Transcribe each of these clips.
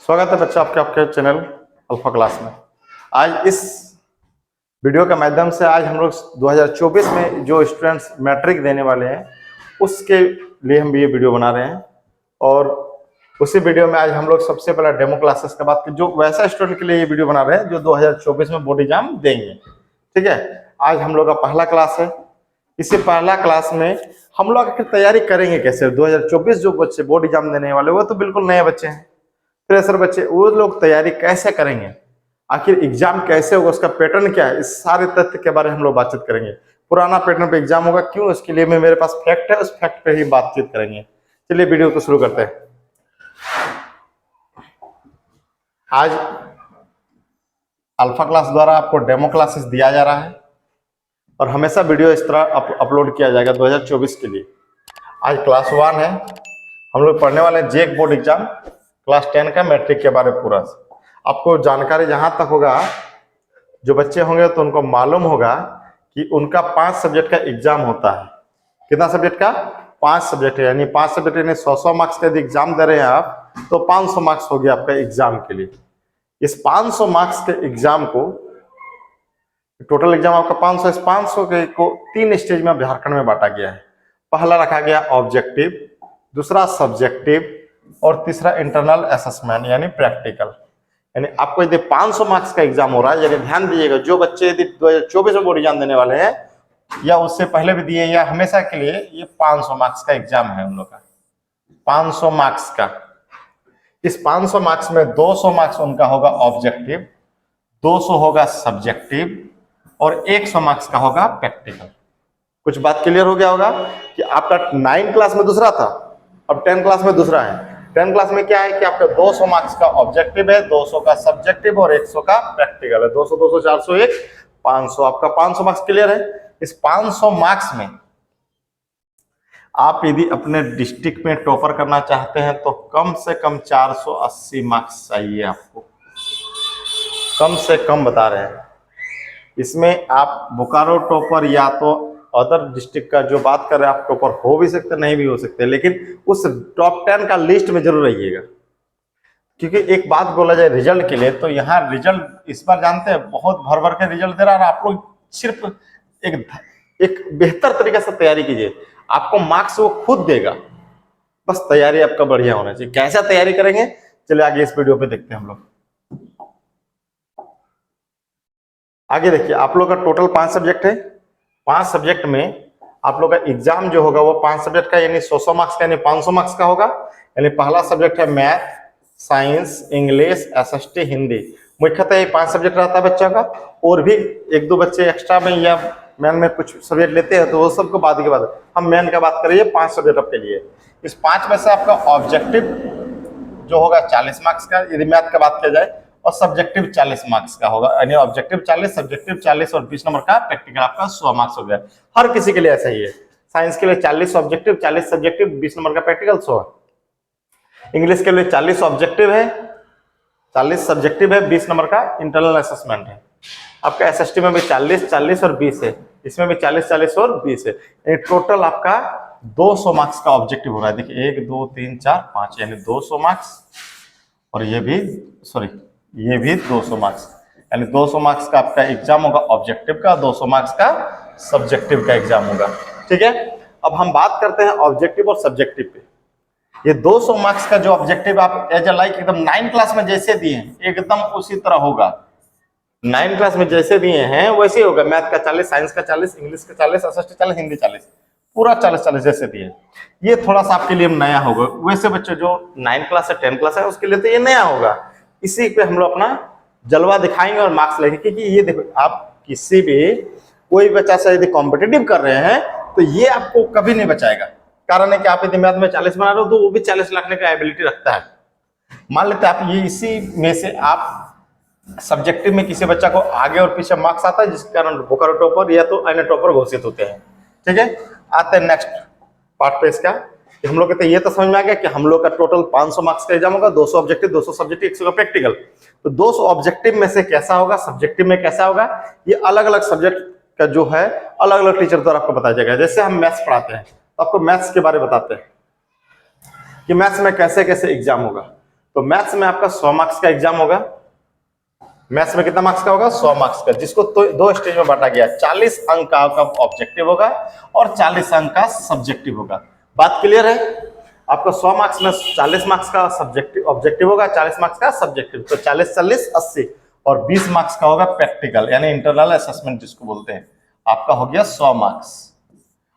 स्वागत है बच्चा आपके आपके चैनल अल्फा क्लास में। आज इस वीडियो के माध्यम से आज हम लोग 2024 में जो स्टूडेंट्स मैट्रिक देने वाले हैं उसके लिए हम ये वीडियो बना रहे हैं। और उसी वीडियो में आज हम लोग सबसे पहला डेमो क्लासेस का बात जो वैसा स्टूडेंट के लिए ये वीडियो बना रहे हैं जो 2024 में बोर्ड एग्जाम देंगे। ठीक है, आज हम लोग का पहला क्लास है। इसी पहला क्लास में हम लोग आखिर तैयारी करेंगे कैसे। 2024 जो बच्चे बोर्ड एग्जाम देने वाले वो तो बिल्कुल नए बच्चे हैं, फ्रेशर बच्चे, वो लोग तैयारी कैसे करेंगे, आखिर एग्जाम कैसे होगा, उसका पैटर्न क्या है, इस सारे तथ्य के बारे में हम लोग बातचीत करेंगे। पुराना पैटर्न पे एग्जाम होगा क्यों, इसके लिए मेरे पास फैक्ट है, उस फैक्ट पे ही बातचीत करेंगे। चलिए वीडियो को शुरू करते हैं। आज अल्फा क्लास द्वारा आपको डेमो क्लासेस दिया जा रहा है और हमेशा वीडियो इस तरह अपलोड किया जाएगा 2024 के लिए। आज क्लास 1 है, हम लोग पढ़ने वाले हैं जेक बोर्ड एग्जाम क्लास 10 का मैट्रिक के बारे में पूरा। आपको जानकारी जहां तक होगा, जो बच्चे होंगे तो उनको मालूम होगा कि उनका 5 सब्जेक्ट का एग्जाम होता है। कितना सब्जेक्ट का? 5 सब्जेक्ट है, यानी 5 सब्जेक्ट यानी 100 मार्क्स का यदि एग्जाम दे रहे हैं आप तो 500 मार्क्स हो गया आपका एग्जाम के लिए। इस 500 मार्क्स के एग्जाम को, टोटल एग्जाम आपका 500, इस 500 के को 3 स्टेज में झारखंड में बांटा गया है। पहला रखा गया ऑब्जेक्टिव, दूसरा सब्जेक्टिव और तीसरा इंटरनल असेसमेंट यानी प्रैक्टिकल। यानी आपको यदि 500 मार्क्स का एग्जाम हो रहा है, यदि ध्यान दीजिएगा, जो बच्चे यदि 2024 में बोर्ड एग्जाम देने वाले हैं या उससे पहले भी दिए या हमेशा के लिए, ये 500 मार्क्स का एग्जाम है उन लोग का, 500 मार्क्स का। इस 500 मार्क्स में 200 मार्क्स उनका होगा ऑब्जेक्टिव, 200 होगा सब्जेक्टिव और 100 मार्क्स का होगा प्रैक्टिकल। कुछ बात क्लियर हो गया होगा कि आपका 9 क्लास में दूसरा था, अब 10 क्लास में दूसरा है। 10 क्लास में क्या है कि आपका 200 मार्क्स का ऑब्जेक्टिव है, 200 का सब्जेक्टिव और 100 का प्रैक्टिकल है। 200 200 401 500, आपका 500 मार्क्स क्लियर है। इस 500 मार्क्स में आप यदि अपने डिस्ट्रिक्ट में टॉपर करना चाहते हैं तो कम से कम 480 मार्क्स चाहिए आपको, कम से कम बता रहे हैं। इसमें आप बोकारो टॉपर या तो अदर डिस्ट्रिक्ट का जो बात कर रहे हैं आप टॉपर हो भी सकते, नहीं भी हो सकते, लेकिन उस टॉप 10 का लिस्ट में जरूर रहिएगा। क्योंकि एक बात बोला जाए रिजल्ट के लिए, तो यहाँ रिजल्ट इस बार जानते हैं बहुत भर भर के रिजल्ट दे रहा है। आप लोग सिर्फ एक बेहतर तरीके से तैयारी कीजिए, आपको मार्क्स वो खुद देगा, बस तैयारी आपका बढ़िया होना चाहिए। कैसा तैयारी करेंगे चलिए आगे इस वीडियो पे देखते हैं हम लोग। आगे देखिए, आप लोग का टोटल 5 सब्जेक्ट है। 5 सब्जेक्ट में आप लोग का एग्जाम जो होगा वो 5 सब्जेक्ट का यानी 100 मार्क्स का यानी 500 मार्क्स का होगा। यानी पहला सब्जेक्ट है math, science, English, SST, Hindi. मुख्यतः ये 5 सब्जेक्ट रहता है बच्चों का, और भी 1-2 बच्चे एक्स्ट्रा में या मैन में कुछ सब्जेक्ट लेते हैं तो वो सबको बाद के बाद, हम मैन का बात करिए 5 सब्जेक्ट आपके लिए। इस 5 में से आपका ऑब्जेक्टिव जो होगा 40 मार्क्स का यदि मैथ का बात किया जाए, और सब्जेक्टिव 40 मार्क्स का होगा, यानी ऑब्जेक्टिव 40, सब्जेक्टिव 40 और 20 नंबर का प्रैक्टिकल आपका 100 मार्क्स हो गया। हर किसी के लिए ऐसा ही है। साइंस के लिए 40 ऑब्जेक्टिव, 40 सब्जेक्टिव, 20 नंबर का प्रैक्टिकल 100। इंग्लिश के लिए 40 ऑब्जेक्टिव है, 40 सब्जेक्टिव है, 20 नंबर का इंटरनल असेसमेंट है। आपका एसएसटी में भी 40 40 और 20 है, इसमें भी 40 40 और 20 है। यानी टोटल आपका 200 मार्क्स का ऑब्जेक्टिव हो रहा है। देखिए 1 2 3 4 5 यानी 200 मार्क्स, और ये भी 200 मार्क्स, यानी 200 मार्क्स का आपका एग्जाम होगा ऑब्जेक्टिव का, 200 मार्क्स का सब्जेक्टिव का एग्जाम होगा। ठीक है, अब हम बात करते हैं ऑब्जेक्टिव और सब्जेक्टिव पे। ये 200 मार्क्स का जो ऑब्जेक्टिव आप एज अ लाइक एकदम 9 क्लास में जैसे दिए हैं एकदम उसी तरह होगा। 9 क्लास में जैसे दिए हैं वैसे ही होगा। मैथ का 40, साइंस का 40, इंग्लिश का 40, एसएसटी 40, हिंदी 40, पूरा 40 जैसे दिए। ये थोड़ा सा आपके लिए नया होगा, वैसे बच्चे जो 9 क्लास से 10 क्लास है उसके लिए तो ये नया होगा। इसी पे हम लोग अपना जलवा दिखाएंगे और मार्क्स लेंगे। क्योंकि ये देखो, आप किसी भी कोई बच्चा से यदि कॉम्पिटिटिव कर रहे हैं तो ये आपको कभी नहीं बचाएगा। कारण है कि आप यदि मैथ में 40 बना रहे हो तो वो भी 40 लाखने का एबिलिटी रखता है। मान लेते हैं आप ये इसी में से आप सब्जेक्टिव में किसी बच्चा को आगे और पीछे मार्क्स आता है जिसके कारण बोकारो टॉपर या तो अन्य टॉपर घोषित होते हैं। ठीक है, आते हैं नेक्स्ट पार्ट पे इसका। हम लोग कहते हैं ये तो समझ में आ गया कि हम लोग का टोटल 500 मार्क्स का एग्जाम होगा, 200 ऑब्जेक्टिव, 200 सब्जेक्टिव, 100 का प्रैक्टिकल। तो 200 ऑब्जेक्टिव में से कैसा होगा, सब्जेक्टिव में कैसा होगा, ये अलग अलग सब्जेक्ट का जो है अलग अलग टीचर द्वारा आपको बताया जाएगा। जैसे हम मैथ्स पढ़ाते हैं तो आपको मैथ्स के बारे में बताते हैं कि मैथ्स में कैसे कैसे एग्जाम होगा। तो मैथ्स में आपका 100 मार्क्स का एग्जाम होगा। मैथ्स में कितना मार्क्स का होगा? 100 मार्क्स का, जिसको तो दो स्टेज में बांटा गया। 40 अंक का आपका ऑब्जेक्टिव होगा और 40 अंक का सब्जेक्टिव होगा। बात क्लियर है? आपका 100 मार्क्स में 40 मार्क्स का सब्जेक्टिव ऑब्जेक्टिव होगा, 40 मार्क्स का सब्जेक्टिव। तो 40 40 80 और 20 मार्क्स का होगा प्रैक्टिकल, यानी इंटरनल असेसमेंट जिसको बोलते हैं। आपका हो गया 100 मार्क्स।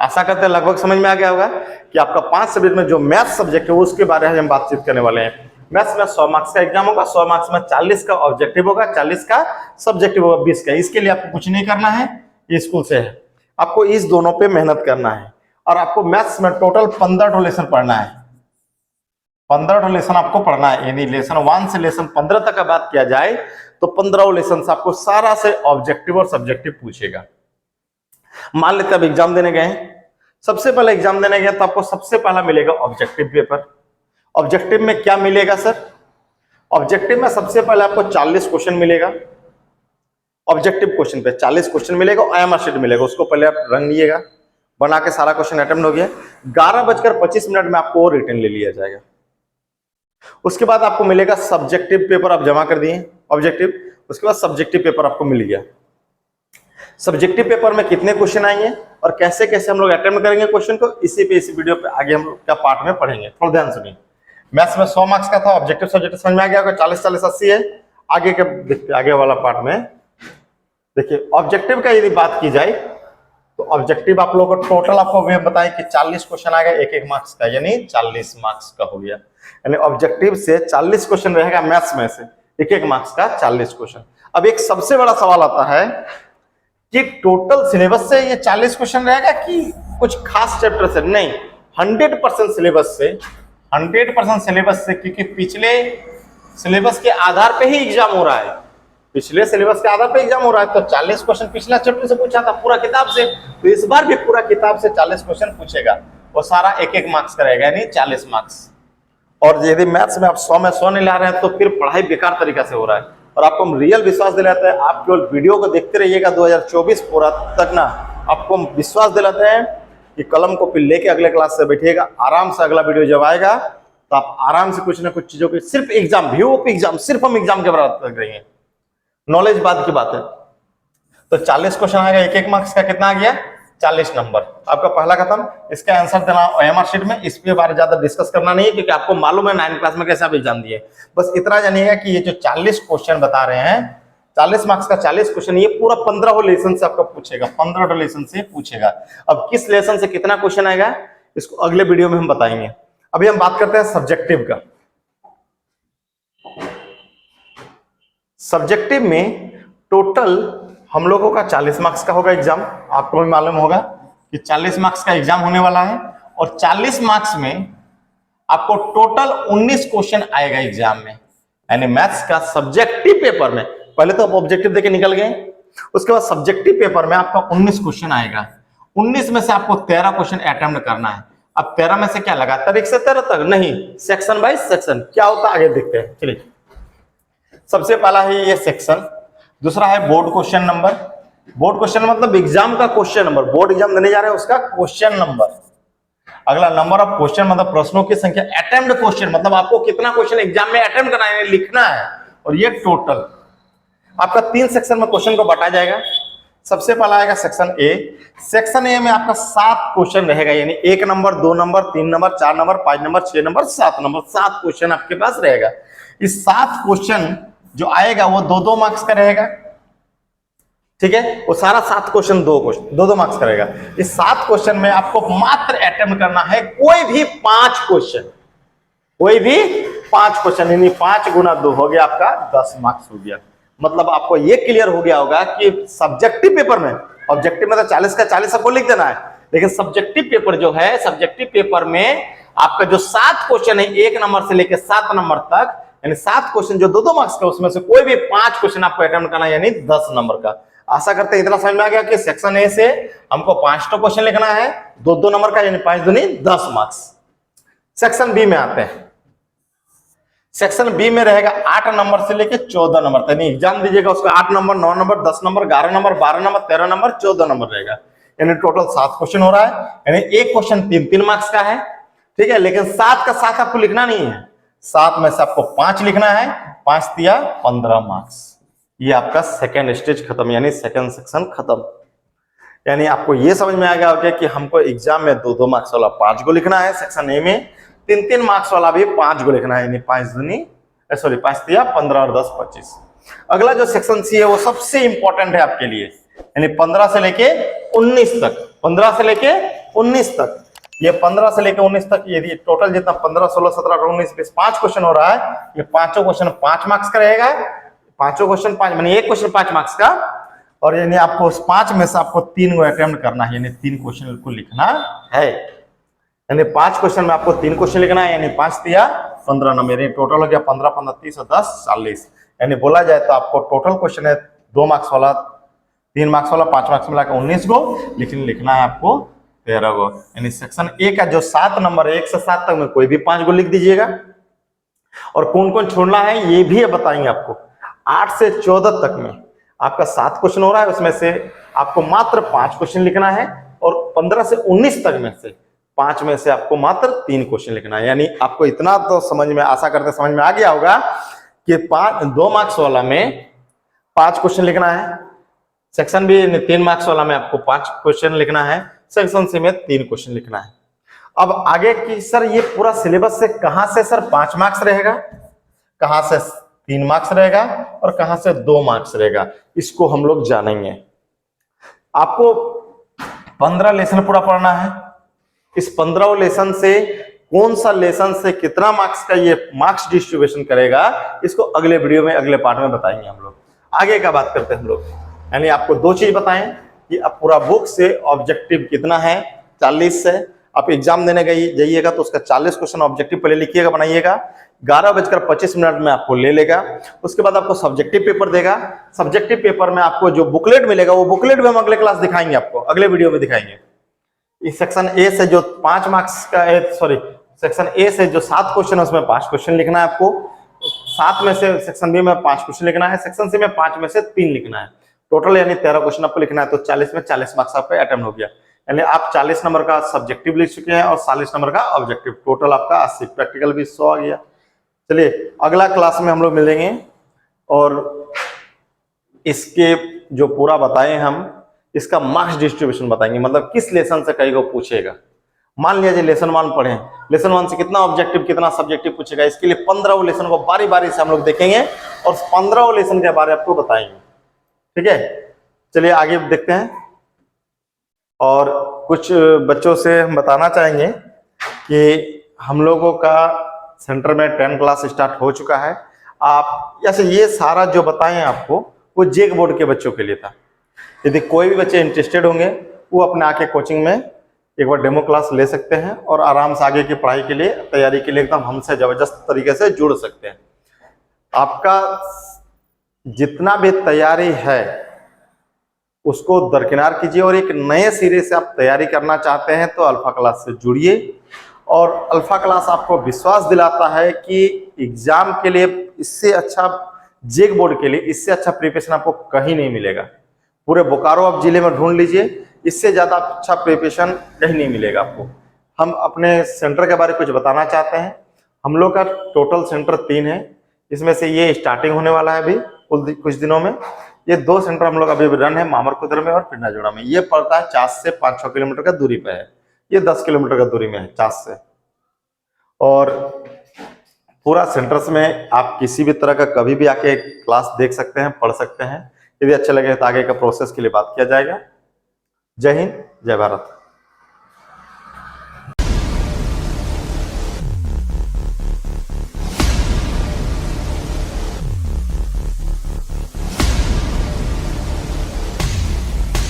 आशा करते हैं लगभग समझ में आ गया होगा कि आपका 5 सब्जेक्ट में जो मैथ्स सब्जेक्ट है उसके बारे में हम बातचीत करने वाले हैं। मैथ्स में 100 मार्क्स का एग्जाम होगा, 100 मार्क्स में 40 का ऑब्जेक्टिव होगा, 40 का सब्जेक्टिव होगा, 20 का। इसके लिए आपको कुछ नहीं करना है, ये स्कूल से है, आपको इस दोनों पे मेहनत करना है। और आपको मैथ्स में टोटल 15 लेसन पढ़ना है, 15 लेसन आपको पढ़ना है। यानी लेसन 1 से लेसन 15 तक का बात किया जाए तो 15 लेसन से आपको सारा से ऑब्जेक्टिव और सब्जेक्टिव पूछेगा। मान लेते अब एग्जाम देने गए, सबसे पहले एग्जाम देने गए तो आपको सबसे पहला मिलेगा ऑब्जेक्टिव पेपर। ऑब्जेक्टिव में क्या मिलेगा सर? ऑब्जेक्टिव में सबसे पहले आपको 40 क्वेश्चन मिलेगा। ऑब्जेक्टिव क्वेश्चन पे 40 क्वेश्चन मिलेगा, OMR शीट मिलेगा, उसको पहले आप रंग लीजिएगा, बना के सारा क्वेश्चन अटेम्प्ट हो गया। 11:25 में आपको रिटर्न ले लिया जाएगा। उसके बाद आपको मिलेगा सब्जेक्टिव पेपर, आप जमा कर दिए ऑब्जेक्टिव, उसके बाद सब्जेक्टिव पेपर आपको मिल गया। सब्जेक्टिव पेपर में कितने क्वेश्चन आएंगे और कैसे कैसे हम लोग अटेम्प्ट करेंगे क्वेश्चन को, इस वीडियो पे आगे हम लोग क्या पार्ट में पढ़ेंगे, थोड़ा ध्यान सुनिए। मैथ्स में 100 मार्क्स का था, ऑब्जेक्टिव सब्जेक्टिव समझ में आ गया होगा, 40 40 80 है। आगे के देखते आगे वाला पार्ट में देखिए, ऑब्जेक्टिव का यदि बात की जाए तो ऑब्जेक्टिव आप लोगों को टोटल आपको वे बताएं कि 40 क्वेश्चन आएगा, एक मार्क्स का, यानी 40 मार्क्स का हो गया। यानी ऑब्जेक्टिव से 40 क्वेश्चन रहेगा मैथ्स में से, एक मार्क्स का 40 क्वेश्चन। अब एक सबसे बड़ा सवाल आता है कि टोटल सिलेबस से ये 40 क्वेश्चन रहेगा कि कुछ खास चैप्टर से? नहीं, 100% सिलेबस से, 100% सिलेबस से, क्योंकि पिछले सिलेबस के आधार पे ही एग्जाम हो रहा है। पिछले सिलेबस के आधार पे एग्जाम हो रहा है, तो 40 क्वेश्चन पिछला चैप्टर से पूछा था पूरा किताब से, तो इस बार भी पूरा किताब से 40 क्वेश्चन पूछेगा, वो सारा एक मार्क्स का रहेगा, यानी 40 मार्क्स। और यदि मैथ्स में आप 100 में 100 नहीं ला रहे हैं तो फिर पढ़ाई बेकार तरीका से हो रहा है। और आपको हम रियल विश्वास दिलाते हैं, आप केवल वीडियो को देखते रहिएगा 2024 पूरा तक ना, आपको हम विश्वास दिलाते हैं कि कलम को फिर लेके अगले क्लास से बैठिएगा, आराम से अगला वीडियो जब आएगा तो आप आराम से कुछ ना कुछ चीजों की, सिर्फ एग्जाम, व्यू ऑफ एग्जाम, सिर्फ हम एग्जाम के बराबर कर रहेंगे, नॉलेज बाद की बात है। तो 40 क्वेश्चन आएगा, एक मार्क्स का कितना आ गया? 40 नंबर। आपका पहला खत्म। इसका आंसर देना OMR शीट में, इस पे बारे ज्यादा डिस्कस करना नहीं है क्योंकि आपको मालूम है 9 क्लास में कैसे आप एग्जाम दिए। बस इतना जानिएगा कि ये जो 40 क्वेश्चन बता रहे हैं, 40 मार्क्स का 40 क्वेश्चन, ये पूरा 15 लेसन से आपका पूछेगा, 15 लेसन से पूछेगा। अब किस लेसन से कितना क्वेश्चन आएगा इसको अगले वीडियो में हम बताएंगे। अभी हम बात करते हैं सब्जेक्टिव का। सब्जेक्टिव में टोटल हम लोगों का 40 मार्क्स का होगा एग्जाम। आपको भी मालूम होगा कि 40 मार्क्स का एग्जाम होने वाला है, और 40 मार्क्स में आपको टोटल 19 क्वेश्चन आएगा एग्जाम में, यानी मैथ्स का सब्जेक्टिव पेपर में। पहले तो आप ऑब्जेक्टिव देके निकल गए, उसके बाद सब्जेक्टिव पेपर में आपका 19 क्वेश्चन आएगा। 19 में से आपको 13 क्वेश्चन अटेम्प्ट करना है। अब 13 में से क्या लगातार 1 से 13 तक नहीं, सेक्शन बाय सेक्शन क्या होता है आगे देखते हैं। चलिए, सबसे पहला है ये सेक्शन, दूसरा है board question number. Board question मतलब एग्जाम का क्वेश्चन नंबर, बोर्ड एग्जाम देने जा रहे हैं उसका क्वेश्चन नंबर। अगला नंबर ऑफ क्वेश्चन मतलब प्रश्नों की संख्या। अटेम्प्ट क्वेश्चन मतलब आपको कितना क्वेश्चन एग्जाम में अटेम्प्ट करना है, लिखना है। और ये टोटल आपका 3 सेक्शन में क्वेश्चन को बांटा जाएगा। सबसे पहला आएगा सेक्शन ए। सेक्शन ए में आपका 7 क्वेश्चन रहेगा, यानी 1 number, 2 number, 3 number, 4 number, 5 number, 6 number, 7 number, 7 question आपके पास रहेगा। इस 7 क्वेश्चन जो आएगा वो 2-2 मार्क्स का रहेगा, ठीक है। वो सारा 7 क्वेश्चन 2-2 मार्क्स का रहेगा। इस 7 क्वेश्चन में आपको मात्र अटेम्प्ट करना है कोई भी 5 क्वेश्चन, कोई भी 5 क्वेश्चन, यानी 5 गुना 2 हो गया आपका 10 मार्क्स हो गया। मतलब आपको ये क्लियर हो गया होगा कि सब्जेक्टिव पेपर में, ऑब्जेक्टिव में तो 40 का 40 आपको लिख देना है, लेकिन सब्जेक्टिव पेपर जो है, सब्जेक्टिव पेपर में आपका जो 7 क्वेश्चन है 1 नंबर से लेकर 7 नंबर तक, यानी 7 क्वेश्चन जो 2-2 मार्क्स का, उसमें से कोई भी 5 क्वेश्चन आपको अटेम्प्ट करना है, यानी 10 नंबर का। आशा करते हैं इतना समझ में आ गया कि सेक्शन ए से हमको 5 क्वेश्चन लिखना है, 2-2 नंबर का, यानी 5 दूनी 10 मार्क्स। सेक्शन बी में आते हैं। सेक्शन बी में रहेगा 8 नंबर से लेकर 14 नंबर तक, यानी एग्जाम दीजिएगा उसका 8 number, 9 number, 10 number, 11 number, 12 number, 13 number, 14 number रहेगा, यानी टोटल 7 क्वेश्चन हो रहा है। यानी एक क्वेश्चन 3-3 मार्क्स का है, ठीक है, लेकिन 7 का 7 आपको लिखना नहीं है, 7 में से आपको 5 लिखना है, 5 दिया 15 मार्क्स। ये आपका सेकेंड स्टेज खत्म, यानी सेकेंड सेक्शन खत्म। यानी आपको ये समझ में आ गया होगा कि हमको एग्जाम में 2-2 मार्क्स वाला 5 को लिखना है, सेक्शन ए में 3-3 मार्क्स वाला भी 5 को लिखना है, यानी 5 दिया 15 और 10 25। अगला जो सेक्शन सी है वो सबसे इंपॉर्टेंट है आपके लिए, यानी 15 से लेके 19 तक। 15 से लेके 19 तक, ये 15 से लेके 19 तक, यदि टोटल जितना 15, 16, 17, 18, 19, 20 5 क्वेश्चन हो रहा है, ये पांचों क्वेश्चन 5 मार्क्स का रहेगा। पांचों क्वेश्चन 5 माने एक क्वेश्चन 5 मार्क्स का, और यानी आपको उस 5 में से आपको 3 को अटेम्प्ट करना है, यानी 3 क्वेश्चन को लिखना है। यानी 5 क्वेश्चन में आपको 3 क्वेश्चन लिखना है, यानी 5 दिया 15 नंबर, टोटल हो गया 15, 15, 30 और 10 40। यानी बोला जाए तो आपको टोटल क्वेश्चन है 2 मार्क्स वाला, 3 मार्क्स वाला, 5 मार्क्स मिलाकर 19 को, लेकिन लिखना है आपको 13 को। यानी सेक्शन ए का जो 7 नंबर 1 से 7 तक में कोई भी 5 को लिख दीजिएगा। और कौन कौन छोड़ना है ये भी बताएंगे आपको। 8 से 14 तक में आपका 7 क्वेश्चन हो रहा है, उसमें से आपको मात्र 5 क्वेश्चन लिखना है, और 15 से 19 तक में से 5 में से आपको मात्र 3 क्वेश्चन लिखना है। यानी आपको इतना तो समझ में, आशा करते समझ में आ गया होगा कि 2 मार्क्स वाला में 5 क्वेश्चन लिखना है, सेक्शन बी 3 मार्क्स वाला में आपको 5 क्वेश्चन लिखना है, सेक्शन सी में 3 क्वेश्चन लिखना है। अब आगे की सर ये पूरा सिलेबस से कहां से सर 5 मार्क्स रहेगा, कहां से 3 मार्क्स रहेगा, और कहां से 2 मार्क्स रहेगा, इसको हम लोग जानेंगे। आपको 15 लेसन पूरा पढ़ना है। इस 15 लेसन से कौन सा लेसन से कितना मार्क्स का ये मार्क्स डिस्ट्रीब्यूशन करेगा, इसको अगले वीडियो में, अगले पार्ट में बताएंगे हम लोग। आगे का बात करते हैं हम लोग। यानी आपको 2 चीज बताएं कि अब पूरा बुक से ऑब्जेक्टिव कितना है, 40 से आप एग्जाम देने जाइएगा तो उसका 40 क्वेश्चन ऑब्जेक्टिव पहले लिखिएगा, बनाइएगा। 11:25 में आपको ले लेगा। उसके बाद आपको सब्जेक्टिव पेपर देगा। सब्जेक्टिव पेपर में आपको जो बुकलेट मिलेगा, वो बुकलेट भी हम अगले क्लास दिखाएंगे, आपको अगले वीडियो में दिखाएंगे। इस सेक्शन ए से जो 5 मार्क्स का, सेक्शन ए से जो 7 क्वेश्चन है उसमें 5 क्वेश्चन लिखना है आपको। 7 में से सेक्शन बी में 5 क्वेश्चन लिखना है, सेक्शन सी में 5 में से 3 लिखना है। टोटल यानी 13 क्वेश्चन आपको लिखना है, तो 40 में 40 मार्क्स आपका अटेम्प्ट हो गया। यानी आप 40 नंबर का सब्जेक्टिव लिख चुके हैं और 40 नंबर का ऑब्जेक्टिव, टोटल आपका 80। प्रैक्टिकल भी 100 आ गया। चलिए अगला क्लास में हम लोग मिलेंगे और इसके जो पूरा बताए हम, इसका मार्क्स डिस्ट्रीब्यूशन बताएंगे, मतलब किस लेसन से कई को पूछेगा। मान लीजिए लेसन 1 पढ़े, लेसन 1 से कितना ऑब्जेक्टिव कितना सब्जेक्टिव पूछेगा, इसके लिए 15 लेसन को बारी बारी से हम लोग देखेंगे और 15 लेसन के बारे में आपको बताएंगे। ठीक है, चलिए आगे देखते हैं। और कुछ बच्चों से हम बताना चाहेंगे कि हम लोगों का सेंटर में 10 क्लास स्टार्ट हो चुका है। आप जैसे ये सारा जो बताएं आपको, वो जेक बोर्ड के बच्चों के लिए था। यदि कोई भी बच्चे इंटरेस्टेड होंगे, वो अपने आके कोचिंग में एक बार डेमो क्लास ले सकते हैं और आराम से आगे की पढ़ाई के लिए, तैयारी के लिए एकदम हमसे जबरदस्त तरीके से जुड़ सकते हैं। आपका जितना भी तैयारी है उसको दरकिनार कीजिए, और एक नए सिरे से आप तैयारी करना चाहते हैं तो अल्फा क्लास से जुड़िए। और अल्फा क्लास आपको विश्वास दिलाता है कि एग्जाम के लिए इससे अच्छा, जेक बोर्ड के लिए इससे अच्छा प्रिपरेशन आपको कहीं नहीं मिलेगा। पूरे बोकारो आप जिले में ढूंढ लीजिए, इससे ज्यादा अच्छा प्रिपरेशन कहीं नहीं मिलेगा आपको। हम अपने सेंटर के बारे में कुछ बताना चाहते हैं। हम लोग का टोटल सेंटर 3 है, इसमें से ये स्टार्टिंग होने वाला है अभी कुछ दिनों में। ये 2 सेंटर हम लोग अभी रन है, मामरकुदर में और पिंडाजोड़ा में। ये पड़ता है 4 से 5-6 किलोमीटर का दूरी पे है, ये 10 किलोमीटर का दूरी में है 4 से। और पूरा सेंटर्स में आप किसी भी तरह का कभी भी आके क्लास देख सकते हैं, पढ़ सकते हैं। यदि अच्छा लगे तो आगे का प्रोसेस के लिए बात किया जाएगा। जय हिंद, जय भारत।